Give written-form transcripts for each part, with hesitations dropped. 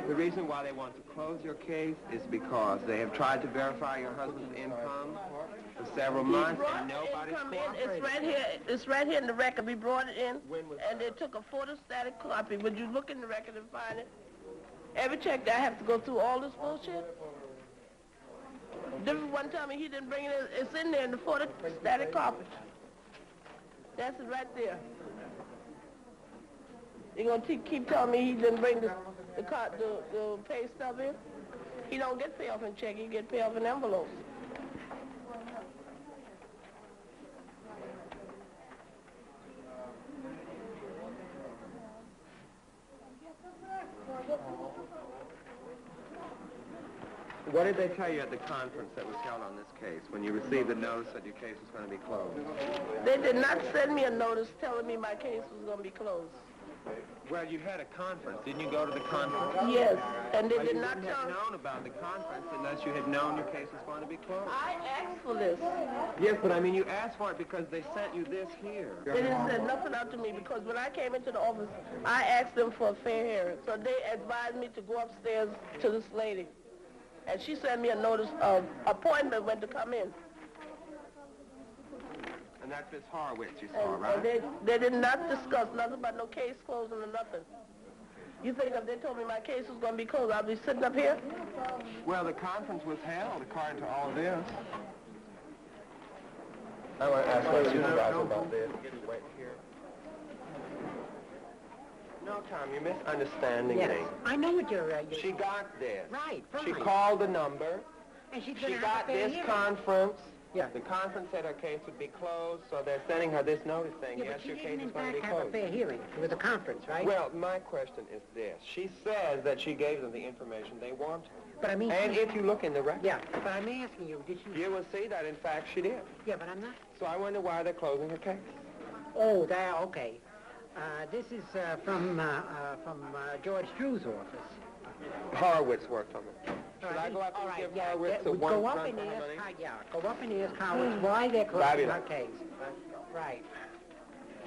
The reason why they want to close your case is because they have tried to verify your husband's income for several months and nobody's cooperating. It's right here in the record. We brought it in, and they took a photostatic copy. Would you look in the record and find it? Every check that I have to go through all this bullshit? Different one time he didn't bring it in. It's in there in the photostatic copy. That's it right there. You're going to keep telling me he didn't bring the pay stub in? He don't get paid off in check. He get paid off in envelopes. What did they tell you at the conference that was held on this case when you received the notice that your case was going to be closed? They did not send me a notice telling me my case was going to be closed. Well, you had a conference. Didn't you go to the conference? Yes, and they did not tell you. You wouldn't have known about the conference unless you had known your case was going to be closed. I asked for this. Yes, but I mean, you asked for it because they sent you this here. They didn't send nothing out to me because when I came into the office, I asked them for a fair hearing. So they advised me to go upstairs to this lady. And she sent me a notice of appointment when to come in. And that's Miss Horowitz you saw, right? And they did not discuss nothing about no case closing or nothing. You think if they told me my case was going to be closed, I'd be sitting up here? Well, the conference was held according to all this. I want to ask my supervisor about this. Wait here. No, Tom, you're misunderstanding me. I know what you're... She got this. Right. She called the number. And she got this conference. Yeah. The conference said her case would be closed, so they're sending her this notice saying, yes, your case is going to be closed. Have a fair hearing. It was a conference, right? Well, my question is this. She says that she gave them the information they wanted. But I mean... And if you look in the record... Yeah, but I'm asking you, did she... You will see that, in fact, she did. Yeah, but I'm not... So I wonder why they're closing her case. Oh, okay. This is from George Drew's office. Horowitz worked on it. Should I go up and give Horowitz a one go up and ask Horowitz why they're closing her case. Right.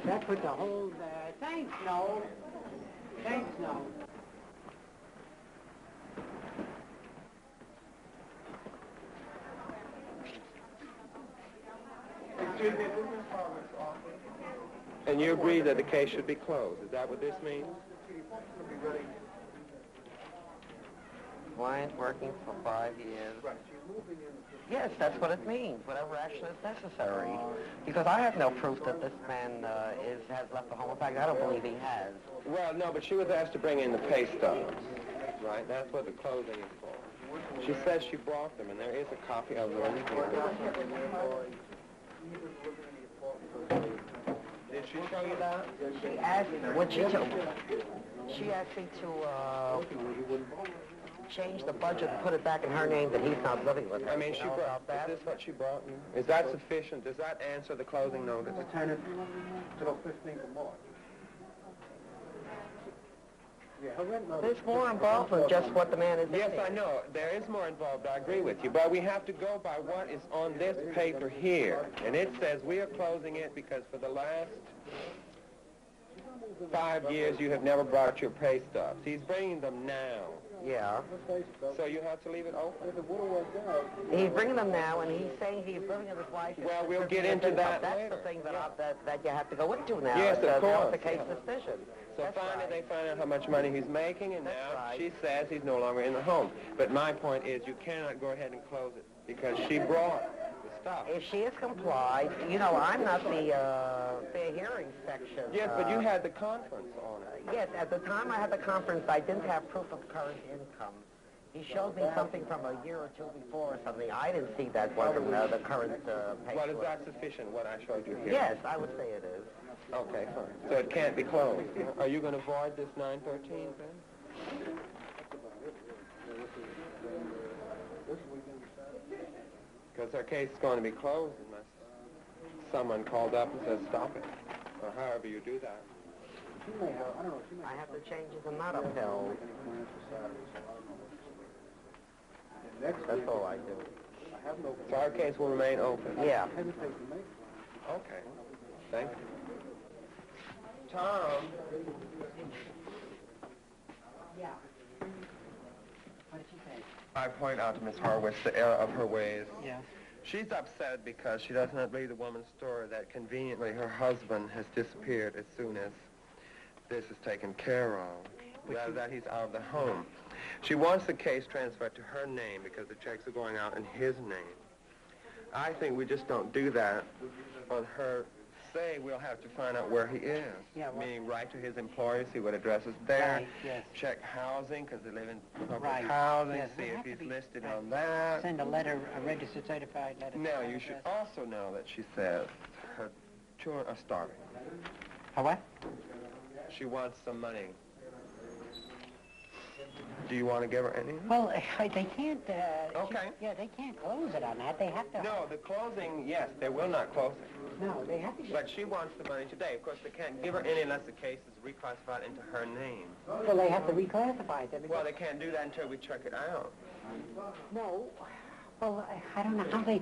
That put the whole... Thanks, Noel. Thanks, Noel. Excuse me, this is Horowitz's office. And you agree that the case should be closed. Is that what this means? Client working for 5 years. Yes, that's what it means, whatever action is necessary. Because I have no proof that this man has left the home. In fact, I don't believe he has. Well, no, but she was asked to bring in the pay stubs, right? That's what the closing is for. She says she brought them, and there is a copy of them here. Did she show you that? She asked me, she asked me to change the budget and put it back in her name that he's not living with her. I mean, she brought that. Is this what she brought you? Is that sufficient? Does that answer the closing notice? Lieutenant, till 15th of March. There's more involved than just what the man is. Yes, I know. There is more involved. I agree with you. But we have to go by what is on this paper here. And it says we are closing it because for the last 5 years you have never brought your pay stubs. He's bringing them now. Yeah. So you have to leave it open. He's bringing them now, and he's saying he's living with his wife. Well, we'll get into that later. That's the thing that you have to go into now. Yes, of course. The case decision. So finally they find out how much money he's making, and now she says he's no longer in the home. But my point is you cannot go ahead and close it because she brought the stuff. If she has complied, you know, I'm not the fair hearing section. Yes, but you had the conference on it. Yes, at the time I had the conference, I didn't have proof of current income. He showed me something from a year or two before or something. I didn't see that wasn't the current pay. Well, is that sufficient, what I showed you here? Yes, I would say it is. Okay, fine. So it can't be closed. Are you going to void this 913 then? Because her case is going to be closed unless someone called up and says stop it. Or however you do that. I have to change it to not upheld. That's all I do. So our case will remain open? Yeah. Okay. Thank you. Tom. Yeah. I point out to Miss Horwitz the error of her ways. Yes. She's upset because she does not believe the woman's story that conveniently her husband has disappeared as soon as this is taken care of, rather that he's out of the home. She wants the case transferred to her name because the checks are going out in his name. I think we just don't do that on her say. We'll have to find out where he is. Yeah, well, meaning write to his employer, see what address is there, right, yes. check housing because they live in public Right, housing, yes, see it'll if have to he's be- listed right. on that. Send a letter, a registered certified letter. Now, to you her should address. also know that she says her children are starving. A what? She wants some money. Do you want to give her any? Well, they can't, Okay. yeah, they can't close it on that. They have to... No, the closing, yes, they will not close it. No, they have to... But she wants the money today. Of course, they can't give her any unless the case is reclassified into her name. Well, they have to reclassify it. Well, they can't do that until we check it out. No. Well, I don't know how they...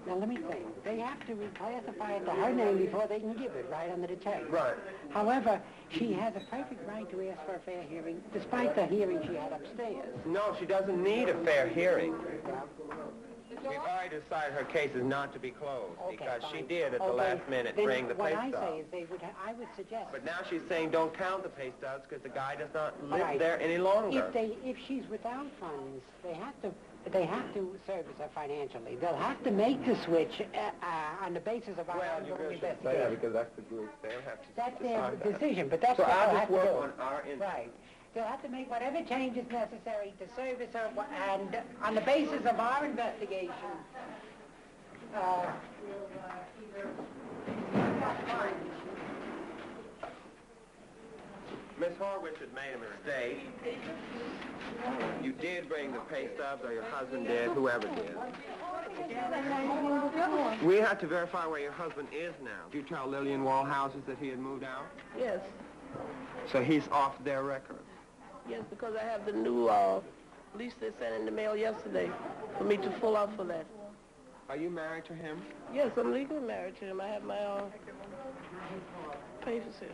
Now, let me think. They have to reclassify it to her name before they can give it, right, under the check. Right. However, she has a perfect right to ask for a fair hearing, despite the hearing she had upstairs. No, she doesn't need a fair hearing. Yeah. We've already decided her case is not to be closed Okay, because she fine. did at the Okay, last minute then bring the pay what I stub. say is they would, I would suggest... But now she's saying don't count the pay stubs because the guy does not live Right. there any longer. If she's without funds, they have to service her financially. They'll have to make the switch on the basis of our Well, you ongoing really shouldn't say that investigation. because that's the group. They'll have to That's their decide that. decision, but that's So what they'll I'll have just to work do. on our interest. Right. They'll have to make whatever changes necessary to service her, and on the basis of our investigation, Miss Horwitz had made a mistake. You did bring the pay stubs, or your husband did, whoever did. We have to verify where your husband is now. Did you tell Lillian Wallhouses that he had moved out? Yes. So he's off their record. Yes, because I have the new lease they sent in the mail yesterday for me to fill out for that. Are you married to him? Yes, I'm legally married to him. I have my papers here.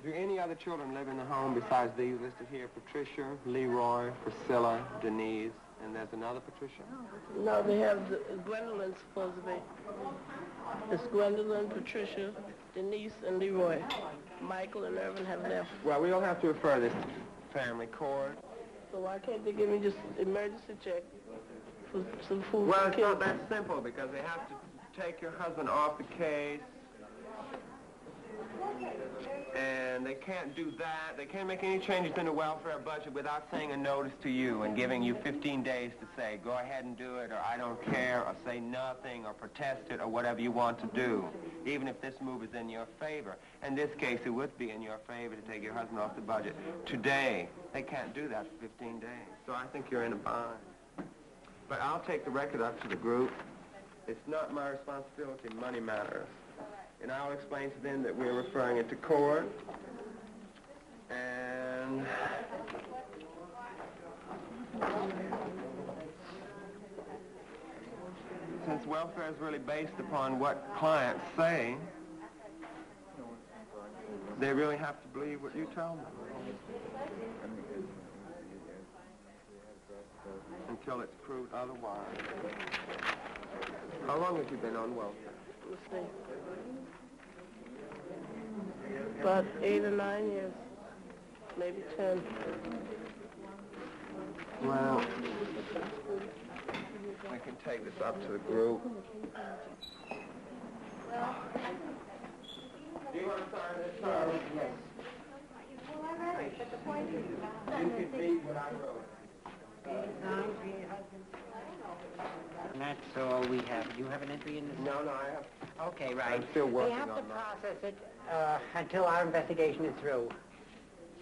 Do any other children live in the home besides these listed here? Patricia, Leroy, Priscilla, Denise, and there's another Patricia? No, they have Gwendolyn supposed to be. It's Gwendolyn, Patricia, Denise, and Leroy. Michael and Irvin have left. Well, we'll have to refer this to family court. So why can't they give me just emergency check for some food Well, for it's kids? not that simple because they have to take your husband off the case. And they can't do that. They can't make any changes in the welfare budget without saying a notice to you and giving you 15 days to say, go ahead and do it, or I don't care, or say nothing, or protest it, or whatever you want to do, even if this move is in your favor. In this case, it would be in your favor to take your husband off the budget today. They can't do that for 15 days. So I think you're in a bind. But I'll take the record up to the group. It's not my responsibility. Money matters. And I'll explain to them that we're referring it to court. And since welfare is really based upon what clients say, they really have to believe what you tell them. Until it's proved otherwise. How long have you been on welfare? Let's see. About 8 or 9 years, maybe 10. Well, we can take this up to the group. Do you want to sign this, Charlie? Yes. You can read what I wrote. And that's all we have. You have an entry in this? No, I have. Okay, right. I'm still working They have to on that. process it until our investigation is through.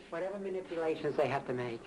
Whatever manipulations they have to make.